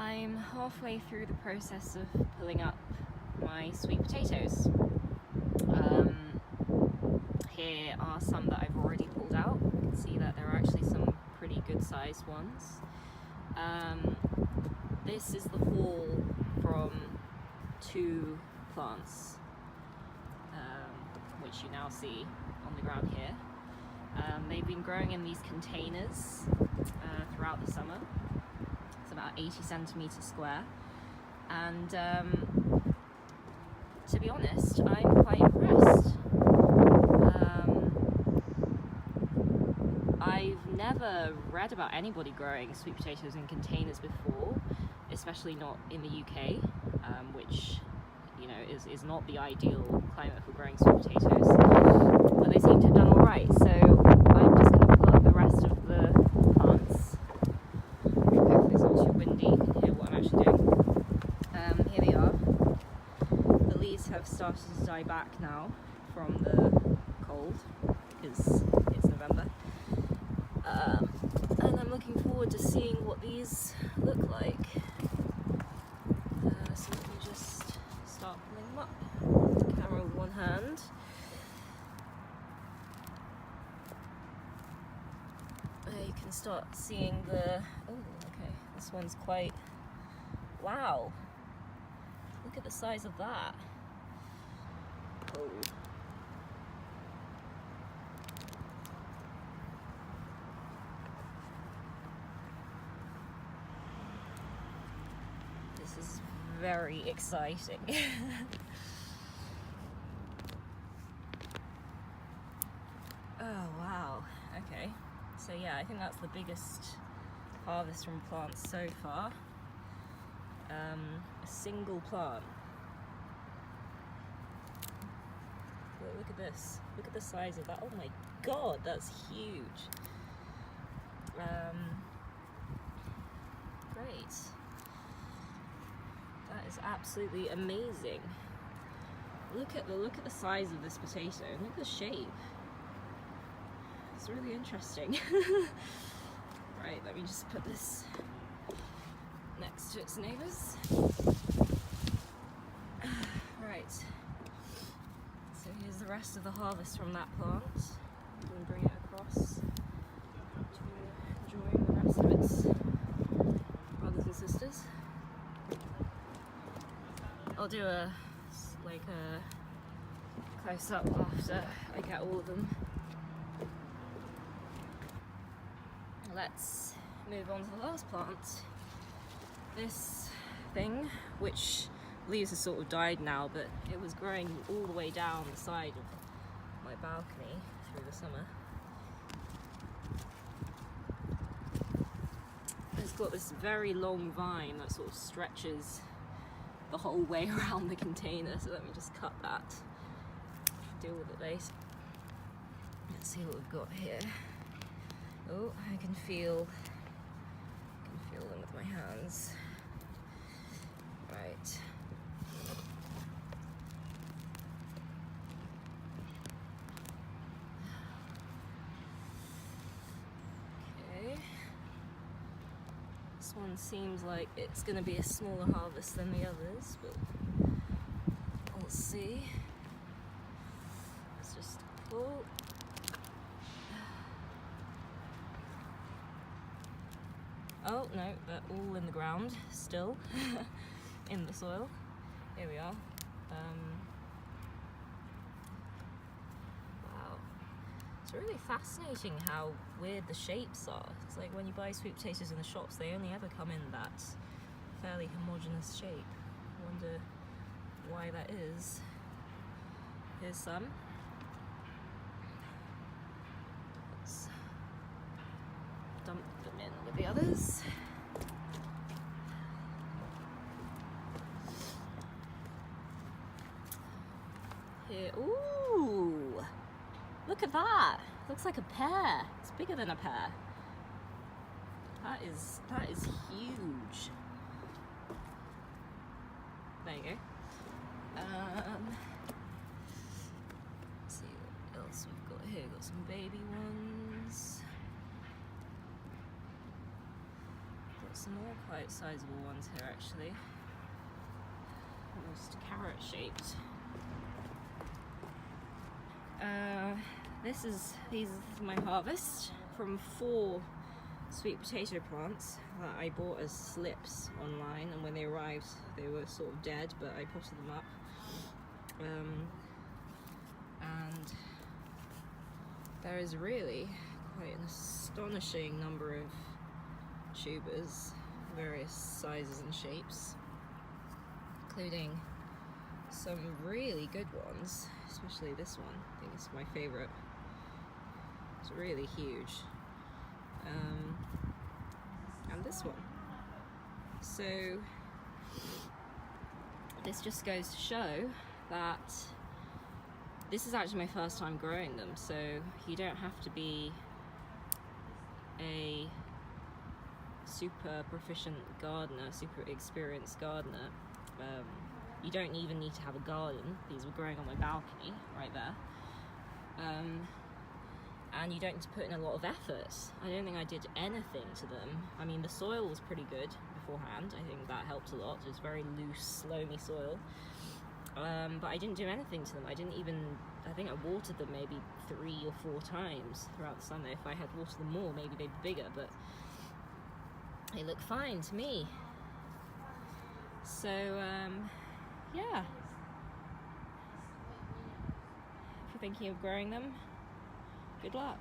I'm halfway through the process of pulling up my sweet potatoes. Here are some that I've already pulled out. You can see that there are actually some pretty good sized ones. This is the haul from 2 plants, which you now see on the ground here. They've been growing in these containers throughout the summer. It's about 80 centimeters square, and to be honest, I'm quite impressed. I've never read about anybody growing sweet potatoes in containers before, especially not in the UK, which, you know, is not the ideal climate for growing sweet potatoes, but they seem to have done all right. So I'm just going to pull up the rest of the plants. Hopefully it's not too windy, you can hear what I'm actually doing. Here they are. The leaves have started to die back now from the cold, because it's November. And I'm looking forward to seeing what these look like. So let me just start pulling them up. Camera with one hand. You can start seeing the... Oh, okay, this one's quite... Wow! Look at the size of that. Oh. This is very exciting. Oh wow, okay. So yeah, I think that's the biggest harvest from plants so far. A single plant. Look at this. Look at the size of that. Oh my god, that's huge. Great. That is absolutely amazing. Look at the size of this potato. Look at the shape. It's really interesting. Right, let me just put this next to its neighbours. Right. So here's the rest of the harvest from that plant. I'm going to bring it across to join the rest of its brothers and sisters. I'll do a close up after I get all of them. Let's move on to the last plant. This thing, which leaves have sort of died now, but it was growing all the way down the side of my balcony through the summer. It's got this very long vine that sort of stretches the whole way around the container, so let me just cut that. Deal with it later. Let's see what we've got here. Oh, I can feel them with my hands. Right. Okay. This one seems like it's going to be a smaller harvest than the others, but we'll see. Let's just pull. Oh no, they're all in the ground still, in the soil. Here we are. Wow. It's really fascinating how weird the shapes are. It's like when you buy sweet potatoes in the shops, they only ever come in that fairly homogeneous shape. I wonder why that is. Here's some. Let's dump them in with the others. Here, ooh! Look at that! Looks like a pear. It's bigger than a pear. That is huge. There you go. Let's see what else we've got here. We've got some baby ones. Got some more quite sizable ones here actually. Almost carrot shaped. This is my harvest from 4 sweet potato plants that I bought as slips online, and when they arrived they were sort of dead, but I potted them up. And there is really quite an astonishing number of tubers, various sizes and shapes, including some really good ones, especially this one. I think it's my favourite. It's really huge. And this one. So this just goes to show that this is actually my first time growing them, so you don't have to be a super proficient gardener, super experienced gardener. You don't even need to have a garden. These were growing on my balcony right there. And you don't need to put in a lot of effort. I don't think I did anything to them. I mean, the soil was pretty good beforehand. I think that helped a lot. It was very loose, loamy soil. But I didn't do anything to them. I think I watered them maybe 3 or 4 times throughout the summer. If I had watered them more, maybe they'd be bigger, but they look fine to me. So, yeah. If you're thinking of growing them, good luck.